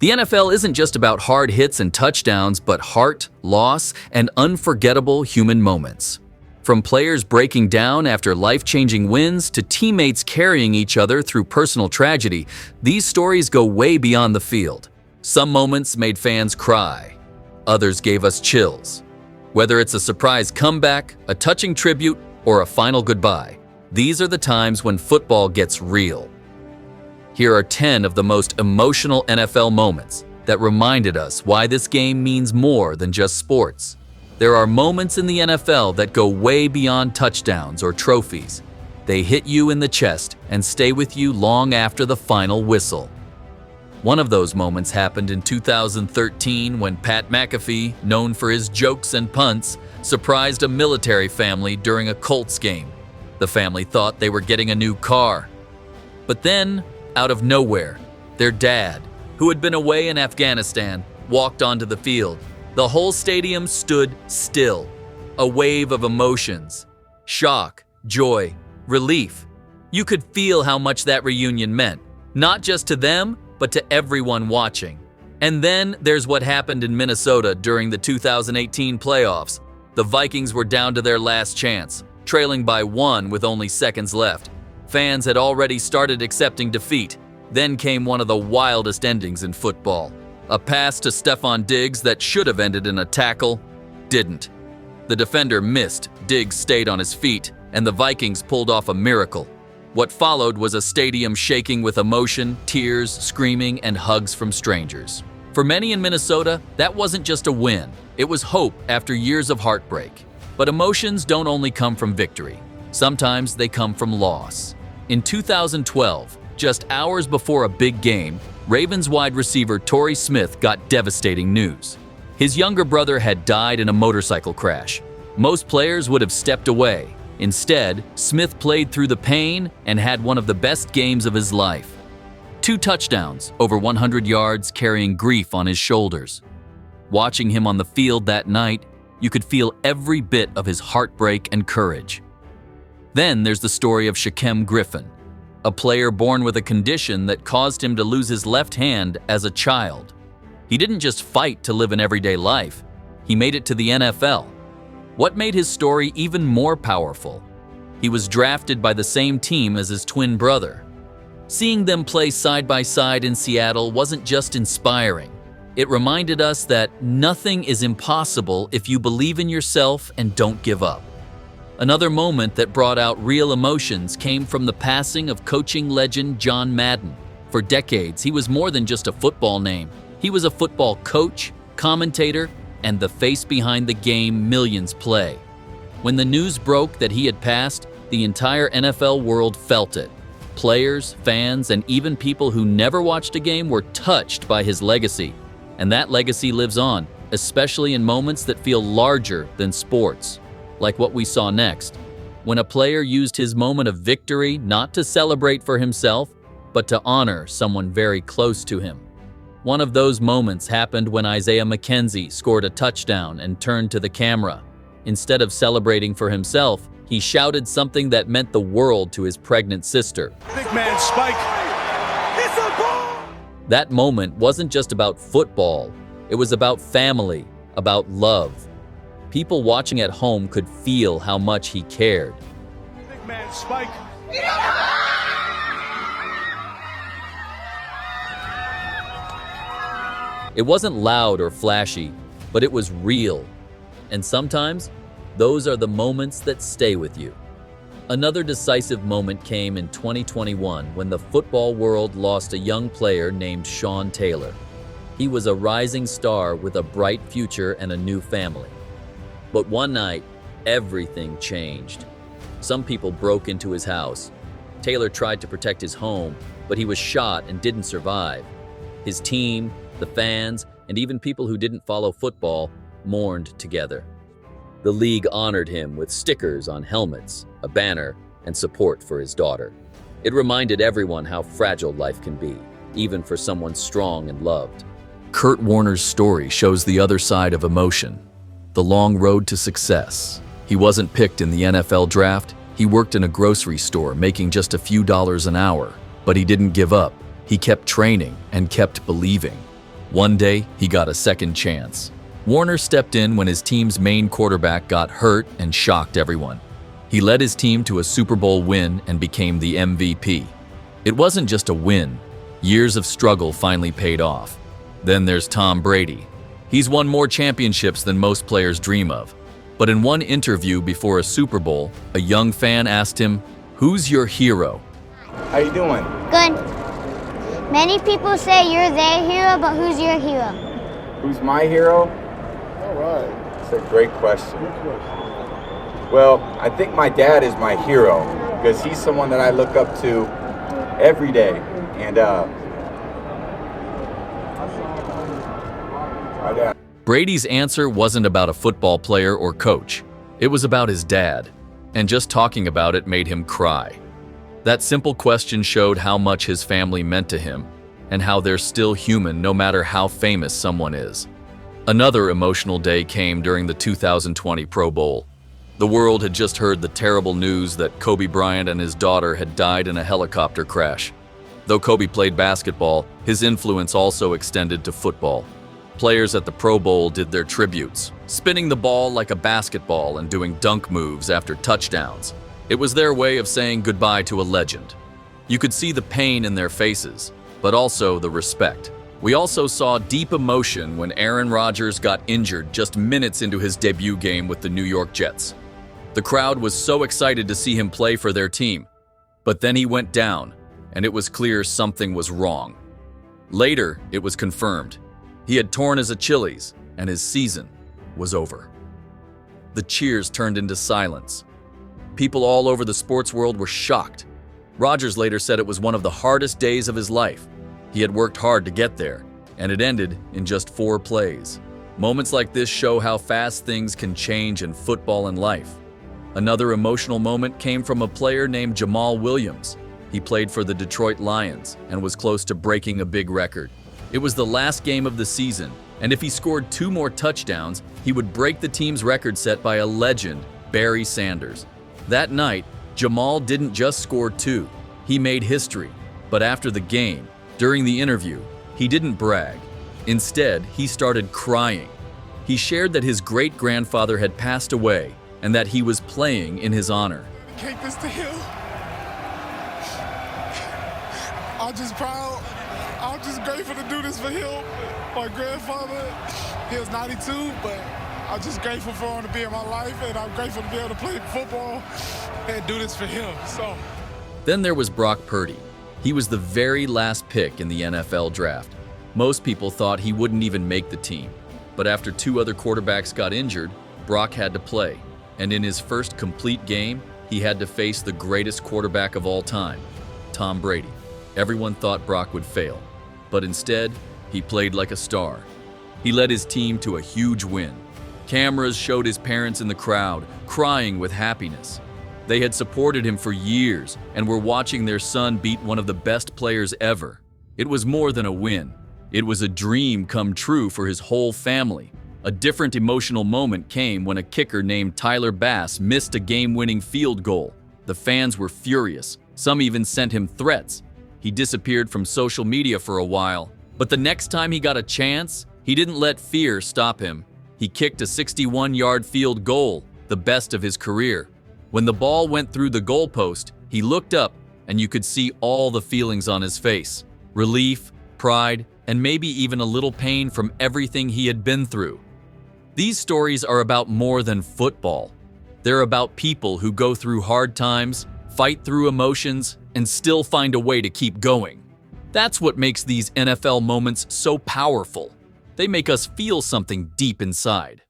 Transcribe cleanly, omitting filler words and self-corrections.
The NFL isn't just about hard hits and touchdowns, but heart, loss, and unforgettable human moments. From players breaking down after life-changing wins to teammates carrying each other through personal tragedy, these stories go way beyond the field. Some moments made fans cry. Others gave us chills. Whether it's a surprise comeback, a touching tribute, or a final goodbye, these are the times when football gets real. Here are 10 of the most emotional NFL moments that reminded us why this game means more than just sports. There are moments in the NFL that go way beyond touchdowns or trophies. They hit you in the chest and stay with you long after the final whistle. One of those moments happened in 2013 when Pat McAfee, known for his jokes and punts, surprised a military family during a Colts game. The family thought they were getting a new car. But then, out of nowhere, their dad, who had been away in Afghanistan, walked onto the field. The whole stadium stood still. A wave of emotions. Shock, joy, relief. You could feel how much that reunion meant, not just to them, but to everyone watching. And then there's what happened in Minnesota during the 2018 playoffs. The Vikings were down to their last chance, trailing by 1 with only seconds left. Fans had already started accepting defeat. Then came one of the wildest endings in football. A pass to Stefondiggs that should have ended in a tackle, didn't. The defender missed, Diggs stayed on his feet, and the Vikings pulled off a miracle. What followed was a stadium shaking with emotion, tears, screaming, and hugs from strangers. For many in Minnesota, that wasn't just a win. It was hope after years of heartbreak. But emotions don't only come from victory. Sometimes they come from loss. In 2012, just hours before a big game, Ravens wide receiver Torrey Smith got devastating news. His younger brother had died in a motorcycle crash. Most players would have stepped away. Instead, Smith played through the pain and had one of the best games of his life. 2 touchdowns, over 100 yards, carrying grief on his shoulders. Watching him on the field that night, you could feel every bit of his heartbreak and courage. Then there's the story of Shaquem Griffin, a player born with a condition that caused him to lose his left hand as a child. He didn't just fight to live an everyday life, he made it to the NFL. What made his story even more powerful? He was drafted by the same team as his twin brother. Seeing them play side by side in Seattle wasn't just inspiring. It reminded us that nothing is impossible if you believe in yourself and don't give up. Another moment that brought out real emotions came from the passing of coaching legend John Madden. For decades, he was more than just a football name. He was a football coach, commentator, and the face behind the game millions play. When the news broke that he had passed, the entire NFL world felt it. Players, fans, and even people who never watched a game were touched by his legacy. And that legacy lives on, especially in moments that feel larger than sports. Like what we saw next, when a player used his moment of victory not to celebrate for himself, but to honor someone very close to him. One of those moments happened when McKenzie scored a touchdown and turned to the camera. Instead of celebrating for himself, he shouted something that meant the world to his pregnant sister. Big man spike. It's a ball! That moment wasn't just about football. It was about family, about love. People watching at home could feel how much he cared. Big man spike. It wasn't loud or flashy, but it was real. And sometimes, those are the moments that stay with you. Another decisive moment came in 2021 when the football world lost a young player named Sean Taylor. He was a rising star with a bright future and a new family. But one night, everything changed. Some people broke into his house. Taylor tried to protect his home, but he was shot and didn't survive. His team, the fans, and even people who didn't follow football mourned together. The league honored him with stickers on helmets, a banner, and support for his daughter. It reminded everyone how fragile life can be, even for someone strong and loved. Kurt Warner's story shows the other side of emotion. The long road to success. He wasn't picked in the NFL draft. He worked in a grocery store making just a few dollars an hour. But he didn't give up. He kept training and kept believing. One day, he got a second chance. Warner stepped in when his team's main quarterback got hurt and shocked everyone. He led his team to a Super Bowl win and became the MVP. It wasn't just a win. Years of struggle finally paid off. Then there's Tom Brady. He's won more championships than most players dream of. But in one interview before a Super Bowl, a young fan asked him, "Who's your hero?" How you doing? Good. Many people say you're their hero, but who's your hero? Who's my hero? All right. It's a great question. Well, I think my dad is my hero because he's someone that I look up to every day. And my dad. Brady's answer wasn't about a football player or coach. It was about his dad. And just talking about it made him cry. That simple question showed how much his family meant to him and how they're still human no matter how famous someone is. Another emotional day came during the 2020 Pro Bowl. The world had just heard the terrible news that Kobe Bryant and his daughter had died in a helicopter crash. Though Kobe played basketball, his influence also extended to football. Players at the Pro Bowl did their tributes, spinning the ball like a basketball and doing dunk moves after touchdowns. It was their way of saying goodbye to a legend. You could see the pain in their faces, but also the respect. We also saw deep emotion when Aaron Rodgers got injured just minutes into his debut game with the New York Jets. The crowd was so excited to see him play for their team, but then he went down, and it was clear something was wrong. Later, it was confirmed. He had torn his Achilles, and his season was over. The cheers turned into silence. People all over the sports world were shocked. Rodgers later said it was one of the hardest days of his life. He had worked hard to get there, and it ended in just 4 plays. Moments like this show how fast things can change in football and life. Another emotional moment came from a player named Jamaal Williams. He played for the Detroit Lions and was close to breaking a big record. It was the last game of the season, and if he scored 2 more touchdowns, he would break the team's record set by a legend, Barry Sanders. That night, Jamaal didn't just score 2, he made history. But after the game, during the interview, he didn't brag. Instead, he started crying. He shared that his great-grandfather had passed away and that he was playing in his honor. Dedicate this to him. I'm just proud. I'm just grateful to do this for him. My grandfather, he was 92, but I'm just grateful for him to be in my life, and I'm grateful to be able to play football and do this for him. So. Then there was Brock Purdy. He was the very last pick in the NFL draft. Most people thought he wouldn't even make the team. But after 2 other quarterbacks got injured, Brock had to play. And in his first complete game, he had to face the greatest quarterback of all time, Tom Brady. Everyone thought Brock would fail. But instead, he played like a star. He led his team to a huge win. Cameras showed his parents in the crowd, crying with happiness. They had supported him for years and were watching their son beat one of the best players ever. It was more than a win. It was a dream come true for his whole family. A different emotional moment came when a kicker named Tyler Bass missed a game-winning field goal. The fans were furious. Some even sent him threats. He disappeared from social media for a while. But the next time he got a chance, he didn't let fear stop him. He kicked a 61-yard field goal, the best of his career. When the ball went through the goalpost, he looked up and you could see all the feelings on his face. Relief, pride, and maybe even a little pain from everything he had been through. These stories are about more than football. They're about people who go through hard times, fight through emotions, and still find a way to keep going. That's what makes these NFL moments so powerful. They make us feel something deep inside.